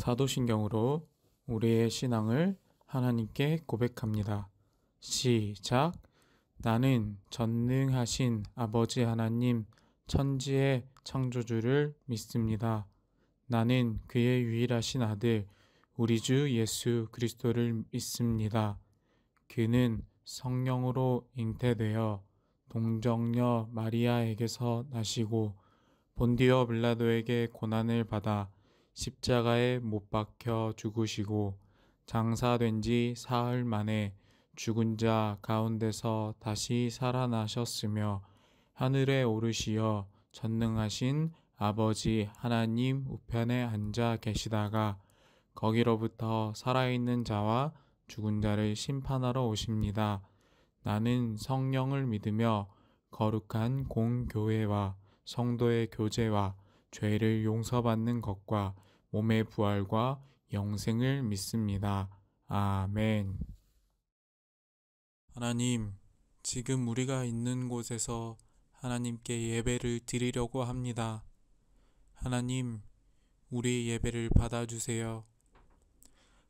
사도신경으로 우리의 신앙을 하나님께 고백합니다. 시작. 나는 전능하신 아버지 하나님 천지의 창조주를 믿습니다. 나는 그의 유일하신 아들 우리 주 예수 그리스도를 믿습니다. 그는 성령으로 잉태되어 동정녀 마리아에게서 나시고 본디오 빌라도에게 고난을 받아 십자가에 못 박혀 죽으시고 장사된 지 사흘 만에 죽은 자 가운데서 다시 살아나셨으며 하늘에 오르시어 전능하신 아버지 하나님 우편에 앉아 계시다가 거기로부터 살아있는 자와 죽은 자를 심판하러 오십니다. 나는 성령을 믿으며 거룩한 공교회와 성도의 교제와 죄를 용서받는 것과 몸의 부활과 영생을 믿습니다. 아멘. 하나님, 지금 우리가 있는 곳에서 하나님께 예배를 드리려고 합니다. 하나님, 우리 예배를 받아주세요.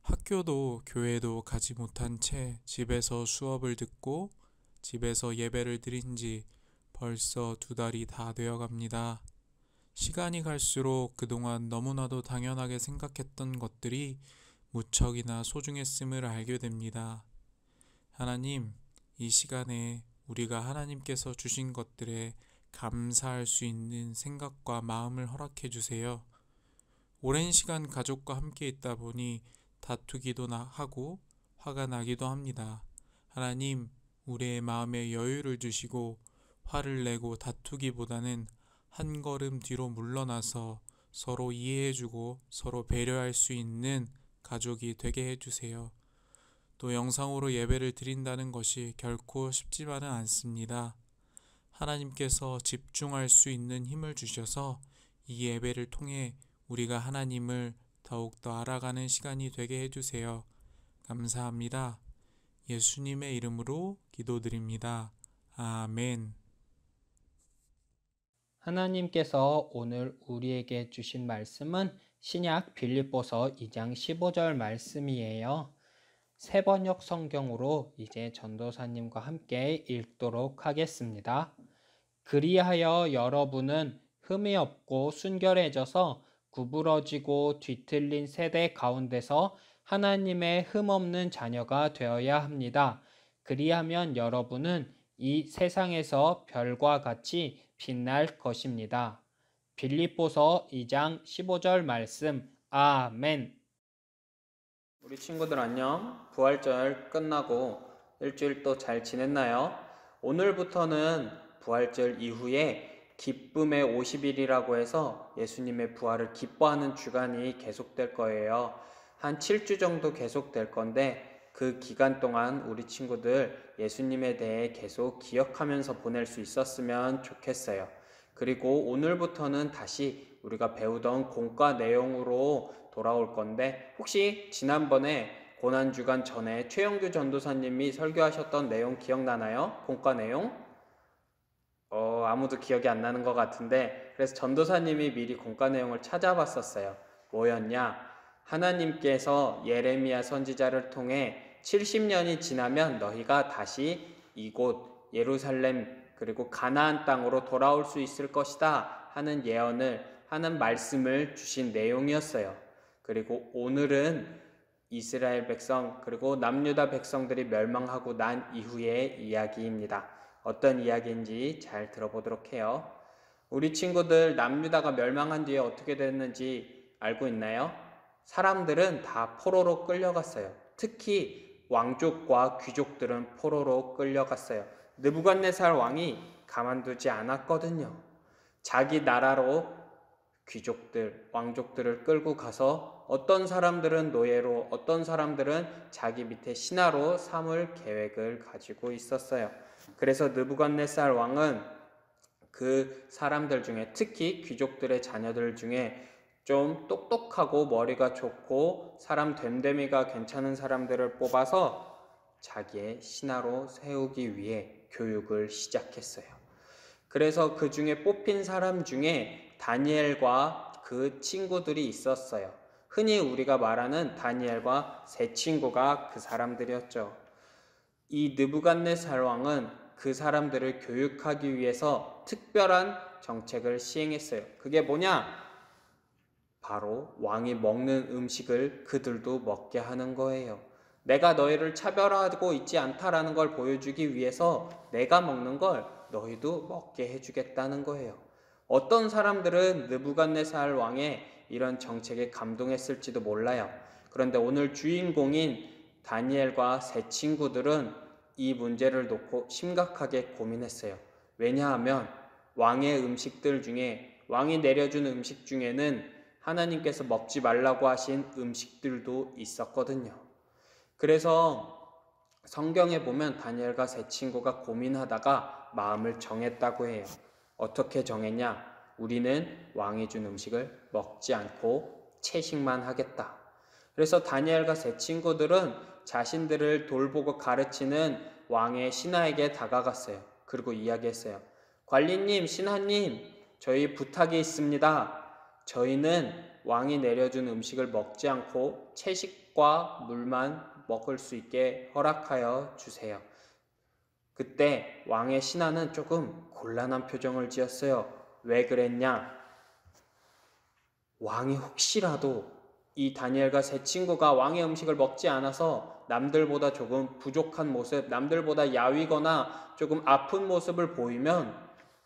학교도 교회도 가지 못한 채 집에서 수업을 듣고 집에서 예배를 드린 지 벌써 2달이 다 되어 갑니다. 시간이 갈수록 그동안 너무나도 당연하게 생각했던 것들이 무척이나 소중했음을 알게 됩니다. 하나님, 이 시간에 우리가 하나님께서 주신 것들에 감사할 수 있는 생각과 마음을 허락해 주세요. 오랜 시간 가족과 함께 있다 보니 다투기도 하고 화가 나기도 합니다. 하나님, 우리의 마음에 여유를 주시고 화를 내고 다투기보다는 한 걸음 뒤로 물러나서 서로 이해해주고 서로 배려할 수 있는 가족이 되게 해주세요. 또 영상으로 예배를 드린다는 것이 결코 쉽지만은 않습니다. 하나님께서 집중할 수 있는 힘을 주셔서 이 예배를 통해 우리가 하나님을 더욱더 알아가는 시간이 되게 해주세요. 감사합니다. 예수님의 이름으로 기도드립니다. 아멘. 하나님께서 오늘 우리에게 주신 말씀은 신약 빌립보서 2장 15절 말씀이에요. 세번역 성경으로 이제 전도사님과 함께 읽도록 하겠습니다. 그리하여 여러분은 흠이 없고 순결해져서 구부러지고 뒤틀린 세대 가운데서 하나님의 흠없는 자녀가 되어야 합니다. 그리하면 여러분은 이 세상에서 별과 같이 빛날 것입니다. 빌립보서 2장 15절 말씀. 아멘. 우리 친구들 안녕. 부활절 끝나고 일주일 또 잘 지냈나요? 오늘부터는 부활절 이후에 기쁨의 50일이라고 해서 예수님의 부활을 기뻐하는 주간이 계속될 거예요. 한 7주 정도 계속될 건데 그 기간 동안 우리 친구들 예수님에 대해 계속 기억하면서 보낼 수 있었으면 좋겠어요. 그리고 오늘부터는 다시 우리가 배우던 공과 내용으로 돌아올 건데 혹시 지난번에 고난주간 전에 최영규 전도사님이 설교하셨던 내용 기억나나요? 공과 내용? 아무도 기억이 안 나는 것 같은데 그래서 전도사님이 미리 공과 내용을 찾아봤었어요. 뭐였냐? 하나님께서 예레미야 선지자를 통해 70년이 지나면 너희가 다시 이곳 예루살렘 그리고 가나안 땅으로 돌아올 수 있을 것이다 하는 예언을 하는 말씀을 주신 내용이었어요. 그리고 오늘은 이스라엘 백성 그리고 남유다 백성들이 멸망하고 난 이후의 이야기입니다. 어떤 이야기인지 잘 들어보도록 해요. 우리 친구들 남유다가 멸망한 뒤에 어떻게 됐는지 알고 있나요? 사람들은 다 포로로 끌려갔어요. 특히 왕족과 귀족들은 포로로 끌려갔어요. 느부갓네살 왕이 가만두지 않았거든요. 자기 나라로 귀족들, 왕족들을 끌고 가서 어떤 사람들은 노예로, 어떤 사람들은 자기 밑에 신하로 삼을 계획을 가지고 있었어요. 그래서 느부갓네살 왕은 그 사람들 중에 특히 귀족들의 자녀들 중에 좀 똑똑하고 머리가 좋고 사람 됨됨이가 괜찮은 사람들을 뽑아서 자기의 신하로 세우기 위해 교육을 시작했어요. 그래서 그 중에 뽑힌 사람 중에 다니엘과 그 친구들이 있었어요. 흔히 우리가 말하는 다니엘과 세 친구가 그 사람들이었죠. 이 느부갓네살 왕은 그 사람들을 교육하기 위해서 특별한 정책을 시행했어요. 그게 뭐냐? 바로 왕이 먹는 음식을 그들도 먹게 하는 거예요. 내가 너희를 차별화하고 있지 않다라는 걸 보여주기 위해서 내가 먹는 걸 너희도 먹게 해주겠다는 거예요. 어떤 사람들은 느부갓네살 왕의 이런 정책에 감동했을지도 몰라요. 그런데 오늘 주인공인 다니엘과 세 친구들은 이 문제를 놓고 심각하게 고민했어요. 왜냐하면 왕의 음식들 중에, 왕이 내려준 음식 중에는 하나님께서 먹지 말라고 하신 음식들도 있었거든요. 그래서 성경에 보면 다니엘과 세 친구가 고민하다가 마음을 정했다고 해요. 어떻게 정했냐? 우리는 왕이 준 음식을 먹지 않고 채식만 하겠다. 그래서 다니엘과 세 친구들은 자신들을 돌보고 가르치는 왕의 신하에게 다가갔어요. 그리고 이야기했어요. 관리님, 신하님, 저희 부탁이 있습니다. 저희는 왕이 내려준 음식을 먹지 않고 채식과 물만 먹을 수 있게 허락하여 주세요. 그때 왕의 신하는 조금 곤란한 표정을 지었어요. 왜 그랬냐? 왕이 혹시라도 이 다니엘과 세 친구가 왕의 음식을 먹지 않아서 남들보다 조금 부족한 모습, 남들보다 야위거나 조금 아픈 모습을 보이면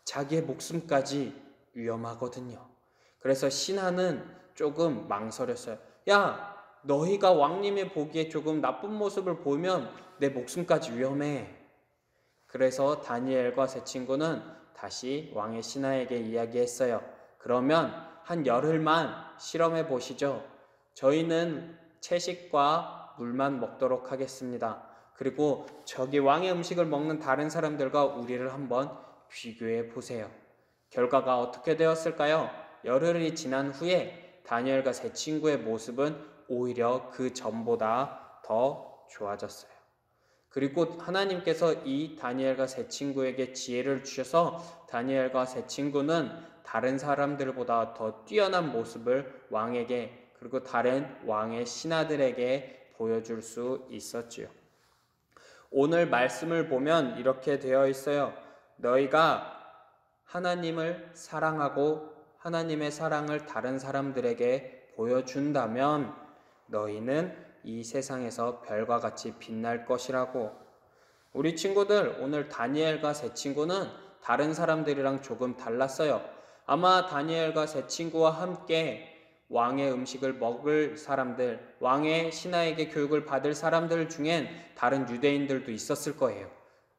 자기의 목숨까지 위험하거든요. 그래서 신하는 조금 망설였어요. 야, 너희가 왕님이 보기에 조금 나쁜 모습을 보이면 내 목숨까지 위험해. 그래서 다니엘과 세 친구는 다시 왕의 신하에게 이야기했어요. 그러면 한 열흘만 실험해 보시죠. 저희는 채식과 물만 먹도록 하겠습니다. 그리고 저기 왕의 음식을 먹는 다른 사람들과 우리를 한번 비교해 보세요. 결과가 어떻게 되었을까요? 열흘이 지난 후에 다니엘과 세 친구의 모습은 오히려 그 전보다 더 좋아졌어요. 그리고 하나님께서 이 다니엘과 세 친구에게 지혜를 주셔서 다니엘과 세 친구는 다른 사람들보다 더 뛰어난 모습을 왕에게, 그리고 다른 왕의 신하들에게 보여줄 수 있었지요. 오늘 말씀을 보면 이렇게 되어 있어요. 너희가 하나님을 사랑하고 하나님의 사랑을 다른 사람들에게 보여준다면 너희는 이 세상에서 별과 같이 빛날 것이라고. 우리 친구들, 오늘 다니엘과 세 친구는 다른 사람들이랑 조금 달랐어요. 아마 다니엘과 세 친구와 함께 왕의 음식을 먹을 사람들, 왕의 신하에게 교육을 받을 사람들 중엔 다른 유대인들도 있었을 거예요.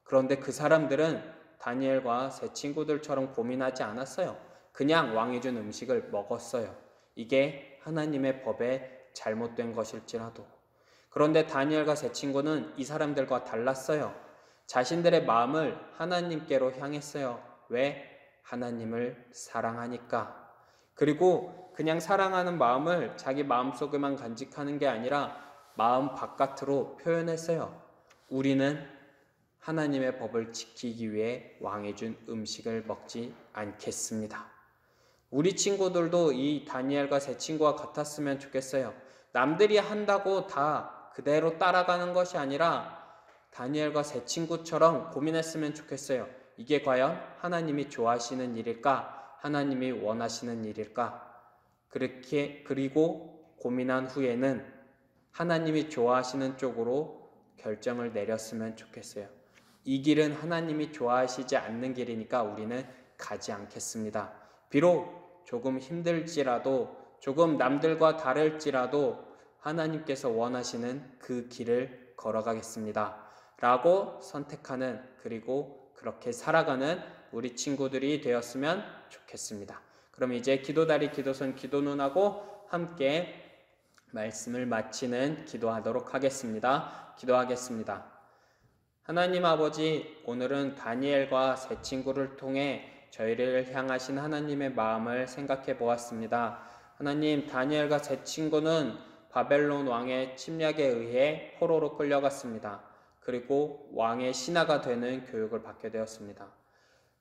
그런데 그 사람들은 다니엘과 세 친구들처럼 고민하지 않았어요. 그냥 왕이 준 음식을 먹었어요. 이게 하나님의 법에 잘못된 것일지라도. 그런데 다니엘과 세 친구는 이 사람들과 달랐어요. 자신들의 마음을 하나님께로 향했어요. 왜? 하나님을 사랑하니까. 그리고 그냥 사랑하는 마음을 자기 마음속에만 간직하는 게 아니라 마음 바깥으로 표현했어요. 우리는 하나님의 법을 지키기 위해 왕이 준 음식을 먹지 않겠습니다. 우리 친구들도 이 다니엘과 세 친구와 같았으면 좋겠어요. 남들이 한다고 다 그대로 따라가는 것이 아니라 다니엘과 세 친구처럼 고민했으면 좋겠어요. 이게 과연 하나님이 좋아하시는 일일까? 하나님이 원하시는 일일까? 그리고 고민한 후에는 하나님이 좋아하시는 쪽으로 결정을 내렸으면 좋겠어요. 이 길은 하나님이 좋아하시지 않는 길이니까 우리는 가지 않겠습니다. 비록 조금 힘들지라도, 조금 남들과 다를지라도 하나님께서 원하시는 그 길을 걸어가겠습니다. 라고 선택하는, 그리고 그렇게 살아가는 우리 친구들이 되었으면 좋겠습니다. 그럼 이제 기도다리, 기도선, 기도눈하고 함께 말씀을 마치는 기도하도록 하겠습니다. 기도하겠습니다. 하나님 아버지, 오늘은 다니엘과 세 친구를 통해 저희를 향하신 하나님의 마음을 생각해 보았습니다. 하나님, 다니엘과 세 친구는 바벨론 왕의 침략에 의해 포로로 끌려갔습니다. 그리고 왕의 신하가 되는 교육을 받게 되었습니다.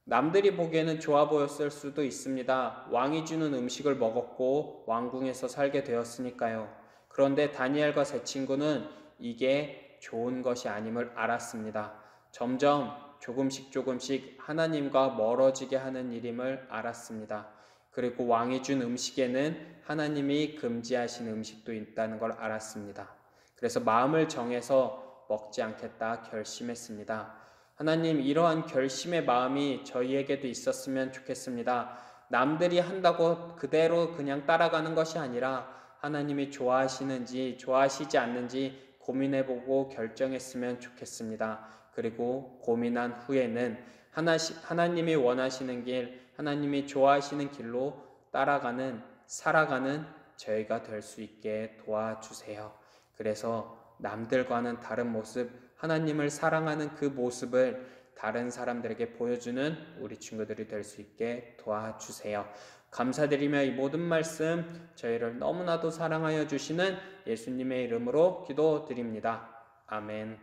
남들이 보기에는 좋아 보였을 수도 있습니다. 왕이 주는 음식을 먹었고 왕궁에서 살게 되었으니까요. 그런데 다니엘과 세 친구는 이게 좋은 것이 아님을 알았습니다. 점점 조금씩 하나님과 멀어지게 하는 일임을 알았습니다. 그리고 왕이 준 음식에는 하나님이 금지하신 음식도 있다는 걸 알았습니다. 그래서 마음을 정해서 먹지 않겠다 결심했습니다. 하나님, 이러한 결심의 마음이 저희에게도 있었으면 좋겠습니다. 남들이 한다고 그대로 그냥 따라가는 것이 아니라 하나님이 좋아하시는지 좋아하시지 않는지 고민해보고 결정했으면 좋겠습니다. 그리고 고민한 후에는 하나님이 원하시는 길, 하나님이 좋아하시는 길로 따라가는, 살아가는 저희가 될 수 있게 도와주세요. 그래서 남들과는 다른 모습, 하나님을 사랑하는 그 모습을 다른 사람들에게 보여주는 우리 친구들이 될 수 있게 도와주세요. 감사드리며 이 모든 말씀 저희를 너무나도 사랑하여 주시는 예수님의 이름으로 기도드립니다. 아멘.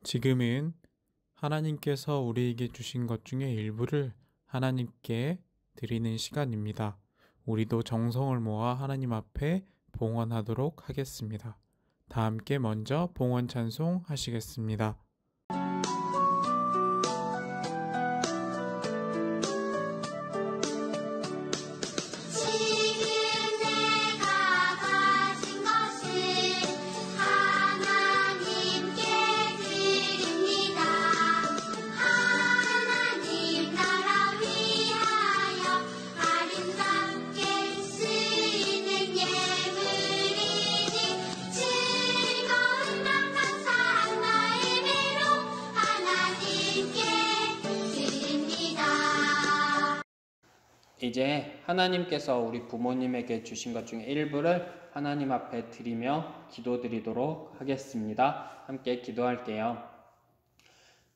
지금은 하나님께서 우리에게 주신 것 중에 일부를 하나님께 드리는 시간입니다. 우리도 정성을 모아 하나님 앞에 봉헌하도록 하겠습니다. 다 함께 먼저 봉헌 찬송 하시겠습니다. 이제 하나님께서 우리 부모님에게 주신 것 중에 일부를 하나님 앞에 드리며 기도드리도록 하겠습니다. 함께 기도할게요.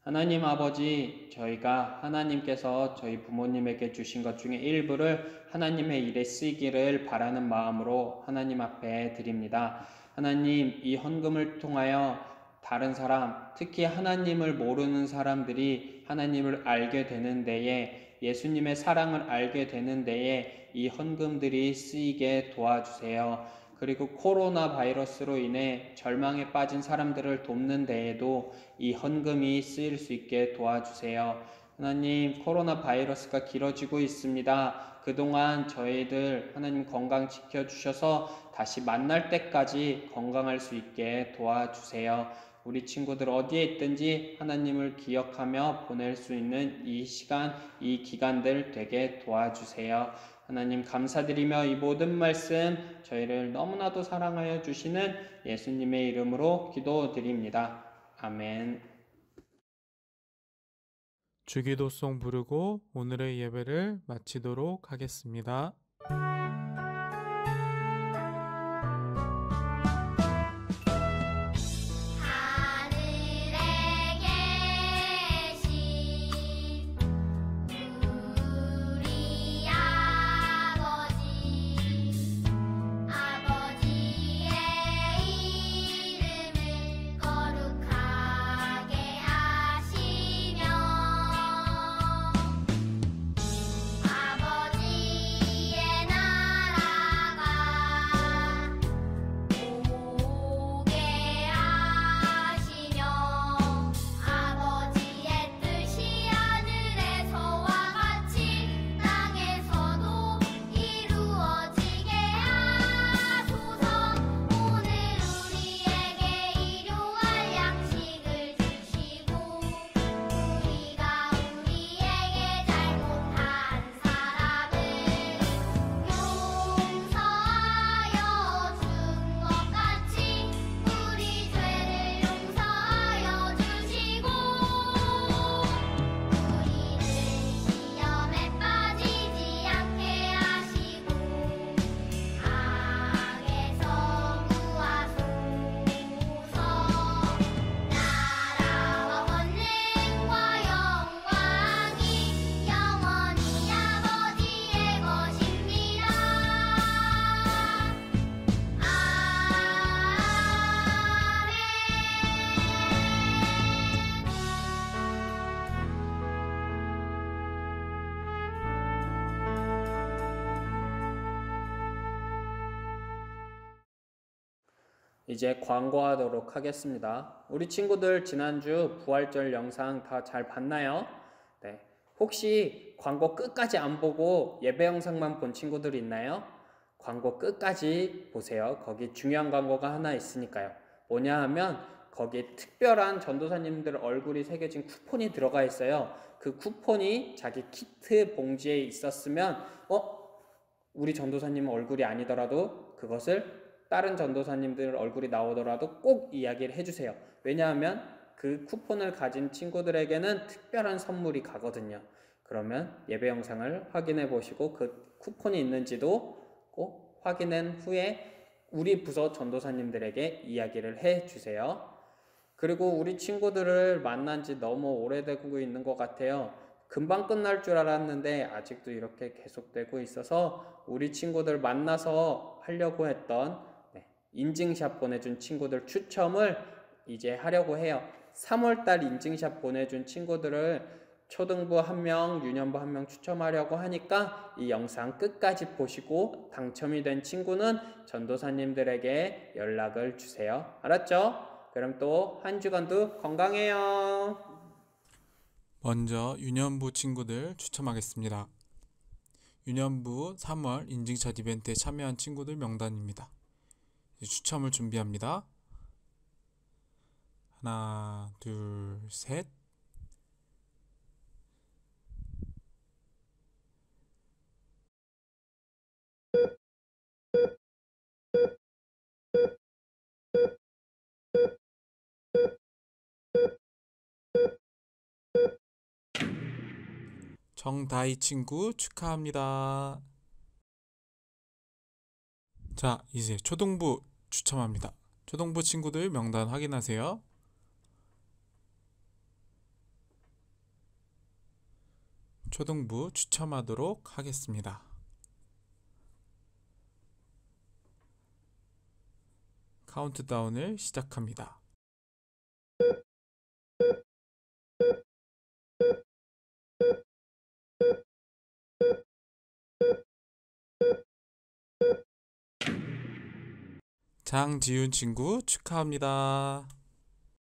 하나님 아버지, 저희가 하나님께서 저희 부모님에게 주신 것 중에 일부를 하나님의 일에 쓰이기를 바라는 마음으로 하나님 앞에 드립니다. 하나님, 이 헌금을 통하여 다른 사람, 특히 하나님을 모르는 사람들이 하나님을 알게 되는 데에, 예수님의 사랑을 알게 되는 데에 이 헌금들이 쓰이게 도와주세요. 그리고 코로나 바이러스로 인해 절망에 빠진 사람들을 돕는 데에도 이 헌금이 쓰일 수 있게 도와주세요. 하나님, 코로나 바이러스가 길어지고 있습니다. 그동안 저희들 하나님 건강 지켜주셔서 다시 만날 때까지 건강할 수 있게 도와주세요. 우리 친구들 어디에 있든지 하나님을 기억하며 보낼 수 있는 이 시간, 이 기간들 되게 도와주세요. 하나님 감사드리며 이 모든 말씀 저희를 너무나도 사랑하여 주시는 예수님의 이름으로 기도드립니다. 아멘. 주기도송 부르고 오늘의 예배를 마치도록 하겠습니다. 아버지의 이제 광고하도록 하겠습니다. 우리 친구들 지난주 부활절 영상 다 잘 봤나요? 네. 혹시 광고 끝까지 안 보고 예배 영상만 본 친구들 있나요? 광고 끝까지 보세요. 거기 중요한 광고가 하나 있으니까요. 뭐냐 하면 거기에 특별한 전도사님들 얼굴이 새겨진 쿠폰이 들어가 있어요. 그 쿠폰이 자기 키트 봉지에 있었으면 우리 전도사님 얼굴이 아니더라도 그것을 다른 전도사님들 얼굴이 나오더라도 꼭 이야기를 해주세요. 왜냐하면 그 쿠폰을 가진 친구들에게는 특별한 선물이 가거든요. 그러면 예배 영상을 확인해 보시고 그 쿠폰이 있는지도 꼭 확인한 후에 우리 부서 전도사님들에게 이야기를 해 주세요. 그리고 우리 친구들을 만난 지 너무 오래되고 있는 것 같아요. 금방 끝날 줄 알았는데 아직도 이렇게 계속되고 있어서 우리 친구들 만나서 하려고 했던 인증샷 보내준 친구들 추첨을 이제 하려고 해요. 3월달 인증샷 보내준 친구들을 초등부 1명, 유년부 1명 추첨하려고 하니까 이 영상 끝까지 보시고 당첨이 된 친구는 전도사님들에게 연락을 주세요. 알았죠? 그럼 또 한 주간도 건강해요. 먼저 유년부 친구들 추첨하겠습니다. 유년부 3월 인증샷 이벤트에 참여한 친구들 명단입니다. 추첨을 준비합니다. 하나, 둘, 셋. 정다희 친구 축하합니다. 자, 이제 초등부 추첨합니다. 초등부 친구들 명단 확인하세요. 초등부 추첨하도록 하겠습니다. 카운트다운을 시작합니다. 장지윤 친구 축하합니다.